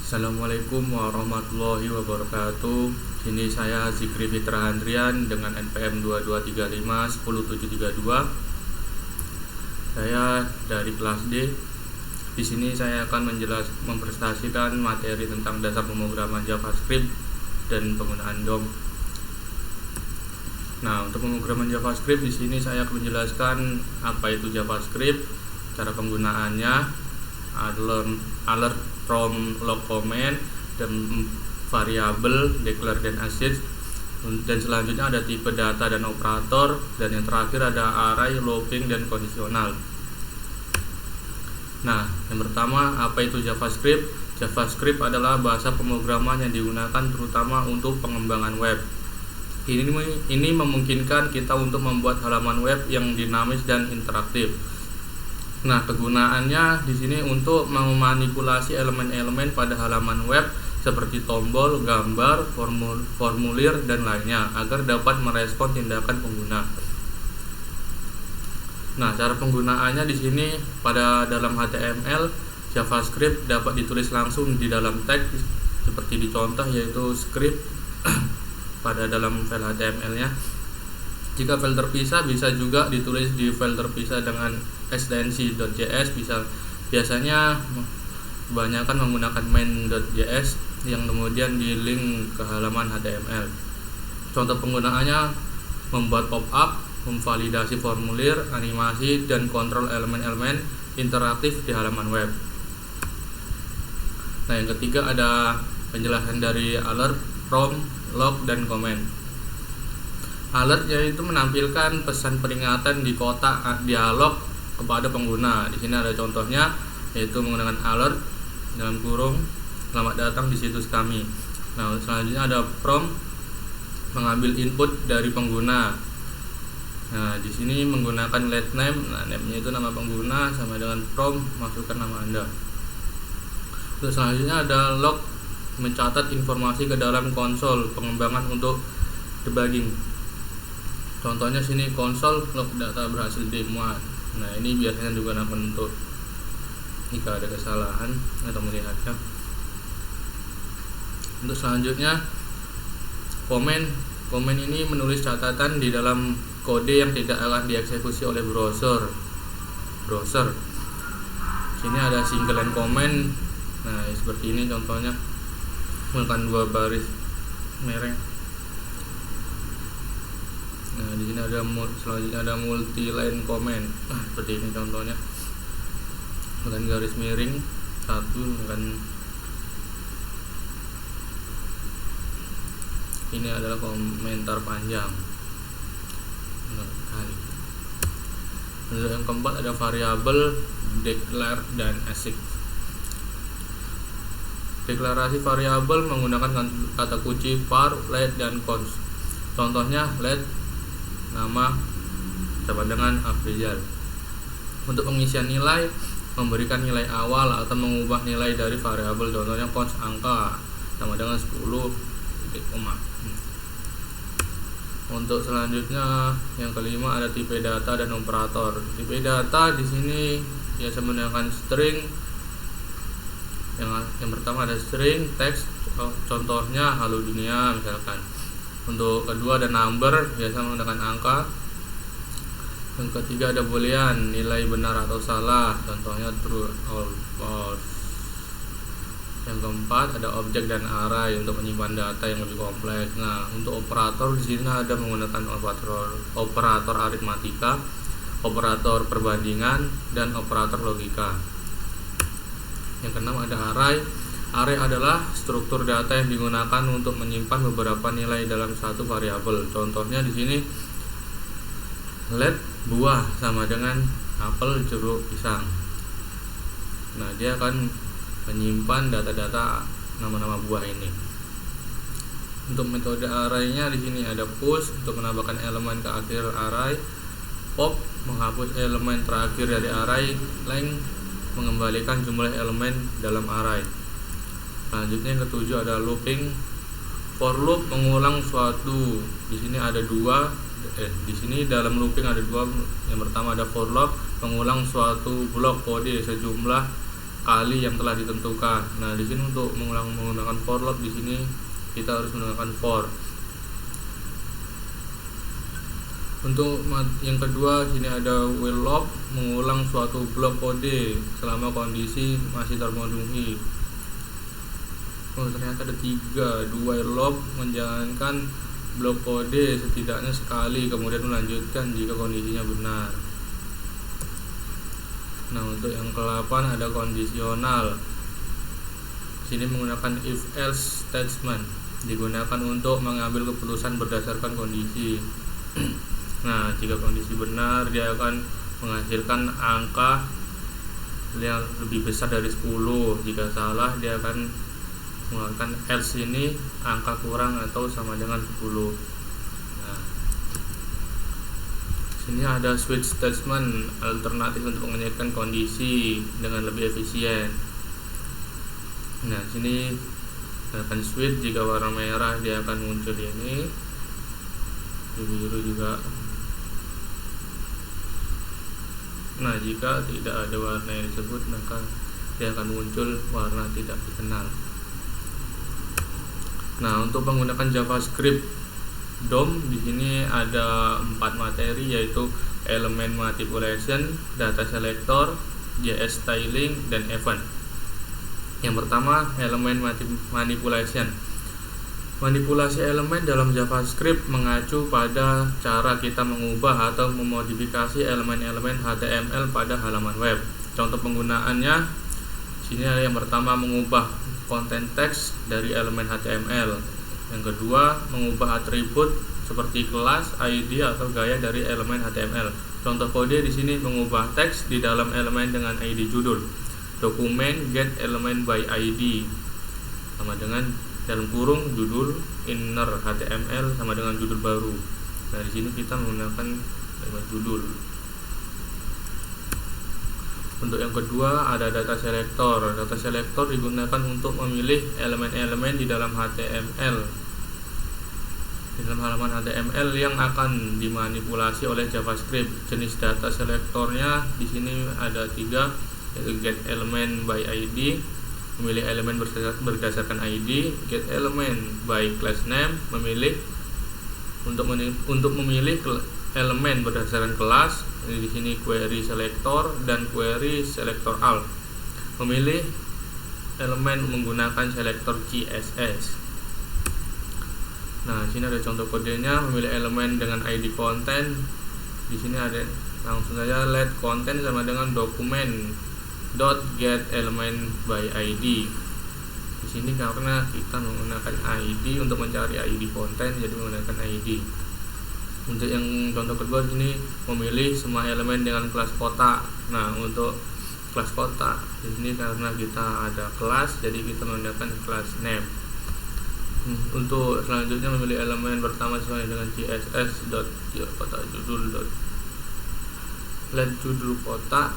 Assalamualaikum warahmatullahi wabarakatuh. Sini saya Zikri Fitra Andrian dengan NPM 2235 10732. Saya dari kelas D. Di sini saya akan mempresentasikan materi tentang dasar pemrograman JavaScript dan penggunaan DOM. Nah, untuk pemrograman JavaScript di sini saya akan menjelaskan apa itu JavaScript, cara penggunaannya, alert from log comment, dan variabel, declare dan assert, dan selanjutnya ada tipe data dan operator, dan yang terakhir ada array, looping, dan kondisional. Nah, yang pertama, apa itu JavaScript? JavaScript adalah bahasa pemrograman yang digunakan terutama untuk pengembangan web. Ini memungkinkan kita untuk membuat halaman web yang dinamis dan interaktif. Nah, kegunaannya di sini untuk memanipulasi elemen-elemen pada halaman web seperti tombol, gambar, formulir, dan lainnya agar dapat merespon tindakan pengguna. Nah, cara penggunaannya di sini pada dalam HTML, JavaScript dapat ditulis langsung di dalam teks seperti di contoh, yaitu script pada dalam file HTML-nya. Jika file terpisah bisa juga ditulis di file terpisah dengan extensi.js. Biasanya kebanyakan menggunakan main.js yang kemudian di link ke halaman HTML. Contoh penggunaannya membuat pop-up, memvalidasi formulir, animasi, dan kontrol elemen-elemen interaktif di halaman web. Nah, yang ketiga ada penjelasan dari alert, from, log, dan comment. Alert yaitu menampilkan pesan peringatan di kotak dialog kepada pengguna. Di sini ada contohnya, yaitu menggunakan alert dalam kurung selamat datang di situs kami. Nah, selanjutnya ada from, mengambil input dari pengguna. Nah, di sini menggunakan let name. Nah, name-nya itu nama pengguna, sama dengan from, masukkan nama Anda. Terus selanjutnya ada log, mencatat informasi ke dalam konsol pengembangan untuk debugging. Contohnya sini konsol log data berhasil dimuat. Nah, ini biasanya digunakan untuk jika ada kesalahan atau melihatnya. Untuk selanjutnya komen ini menulis catatan di dalam kode yang tidak akan dieksekusi oleh browser. Sini ada single line comment. Nah, seperti ini contohnya, menggunakan 2 baris mereng. Nah, di sini selanjutnya ada multi line comment. Nah, seperti ini contohnya, dengan garis miring satu, dengan ini adalah komentar panjang. Lalu yang keempat ada variabel, declare, dan assert. Deklarasi variabel menggunakan kata kunci var, let, dan const. Contohnya let nama sama dengan Afrizal. Untuk pengisian nilai, memberikan nilai awal atau mengubah nilai dari variabel. Contohnya const angka sama dengan 10 titik koma. Untuk selanjutnya yang kelima ada tipe data dan operator. Tipe data di sini biasa menggunakan string. Yang pertama ada string, teks, contohnya halo dunia misalkan. Untuk kedua ada number, biasa menggunakan angka. Yang ketiga ada boolean, nilai benar atau salah, contohnya true or false. Yang keempat ada objek dan array untuk menyimpan data yang lebih kompleks. Nah, untuk operator di sini ada menggunakan operator aritmatika, operator perbandingan, dan operator logika. Yang keenam ada array. Array adalah struktur data yang digunakan untuk menyimpan beberapa nilai dalam satu variabel. Contohnya di sini let buah sama dengan apel, jeruk, pisang. Nah, dia akan menyimpan data-data nama-nama buah ini. Untuk metode array-nya di sini ada push untuk menambahkan elemen ke akhir array, pop menghapus elemen terakhir dari array, length mengembalikan jumlah elemen dalam array. Selanjutnya yang ketujuh ada looping. For loop mengulang suatu. Di sini ada di sini dalam looping ada 2. Yang pertama ada for loop mengulang suatu blok kode sejumlah kali yang telah ditentukan. Nah, di sini untuk mengulang menggunakan for loop, di sini kita harus menggunakan for. Untuk yang kedua, sini ada while loop, mengulang suatu blok kode selama kondisi masih terpenuhi. Oh, ternyata ada 3. While loop menjalankan blok kode setidaknya sekali, kemudian melanjutkan jika kondisinya benar. Nah, untuk yang ke-8 ada kondisional. Sini menggunakan if else statement, digunakan untuk mengambil keputusan berdasarkan kondisi. Nah, jika kondisi benar, dia akan menghasilkan angka yang lebih besar dari 10. Jika salah, dia akan mengeluarkan else ini angka kurang atau sama dengan 10. Nah, sini ada switch statement, alternatif untuk mengaitkan kondisi dengan lebih efisien. Nah, sini akan switch, jika warna merah dia akan muncul ini, biru juga. Nah, jika tidak ada warna yang disebut, maka dia akan muncul warna tidak dikenal. Nah, untuk menggunakan JavaScript DOM, di sini ada 4 materi, yaitu elemen manipulation, data selector, JS styling, dan event. Yang pertama, elemen manipulation. Manipulasi elemen dalam JavaScript mengacu pada cara kita mengubah atau memodifikasi elemen-elemen HTML pada halaman web. Contoh penggunaannya, sini ada yang pertama, mengubah konten teks dari elemen HTML. Yang kedua, mengubah atribut seperti kelas, ID, atau gaya dari elemen HTML. Contoh kode di sini, mengubah teks di dalam elemen dengan ID judul. Dokumen get element by ID sama dengan dalam kurung judul inner HTML sama dengan judul baru. Nah, di sini kita menggunakan elemen judul. Untuk yang kedua ada data selector. Data selector digunakan untuk memilih elemen-elemen di dalam HTML, di dalam halaman HTML yang akan dimanipulasi oleh JavaScript. Jenis data selectornya di sini ada 3, yaitu get element by ID, memilih elemen berdasarkan ID, get element by class name, memilih untuk memilih elemen berdasarkan kelas. Di sini query selector dan query selector all, memilih elemen menggunakan selector CSS. Nah, sini ada contoh kodenya, memilih elemen dengan ID content. Di sini ada langsung saja let content sama dengan dokumen dot get element by ID. Di sini karena kita menggunakan ID untuk mencari ID konten, jadi menggunakan ID. Untuk yang contoh kedua sini memilih semua elemen dengan kelas kotak. Nah, untuk kelas kotak di sini karena kita ada kelas, jadi kita menggunakan kelas name. Untuk selanjutnya memilih elemen pertama sesuai dengan CSS dot kotak judul dot let judul kotak,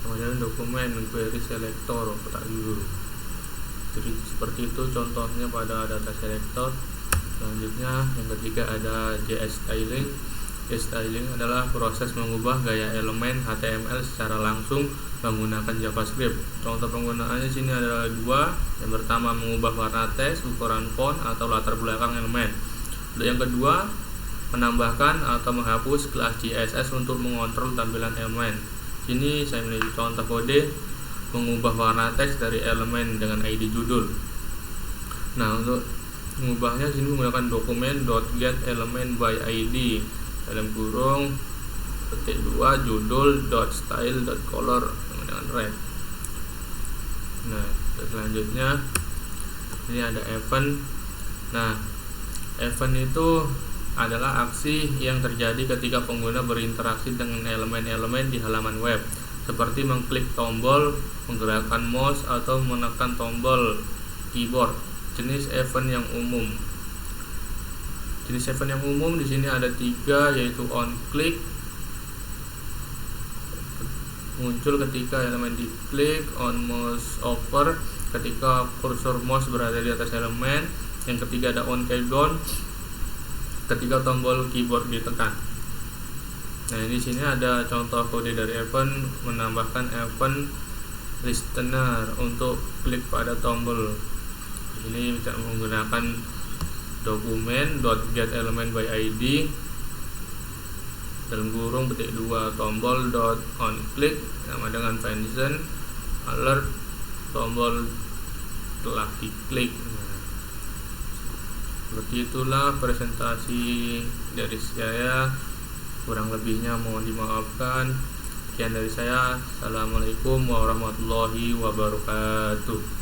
kemudian dokumen query selector kotak judul. Jadi seperti itu contohnya pada data selector. Selanjutnya yang ketiga ada JS styling. JS styling adalah proses mengubah gaya elemen HTML secara langsung menggunakan JavaScript. Contoh penggunaannya sini adalah 2. Yang pertama, mengubah warna teks, ukuran font, atau latar belakang elemen. Untuk yang kedua, menambahkan atau menghapus kelas CSS untuk mengontrol tampilan elemen. Sini saya memiliki contoh kode mengubah warna teks dari elemen dengan ID judul. Nah, untuk mengubahnya sini menggunakan dokumen .get element by ID dalam kurung petik 2 judul .style .color dengan red. Nah, selanjutnya ini ada event. Nah, event itu adalah aksi yang terjadi ketika pengguna berinteraksi dengan elemen-elemen di halaman web, seperti mengklik tombol, menggerakkan mouse, atau menekan tombol keyboard. Jenis event yang umum. Jenis event yang umum di sini ada 3, yaitu on click, muncul ketika elemen diklik, on mouse over, ketika kursor mouse berada di atas elemen. Yang ketiga ada on countdown, ketika tombol keyboard ditekan. Nah, di sini ada contoh kode dari event, menambahkan event listener untuk klik pada tombol ini bisa menggunakan dokumen .getElementById dalam kurung petik 2 tombol .onClick sama dengan function alert tombol telah diklik. Seperti itulah presentasi dari saya, kurang lebihnya mohon dimaafkan. Sekian dari saya. Assalamualaikum warahmatullahi wabarakatuh.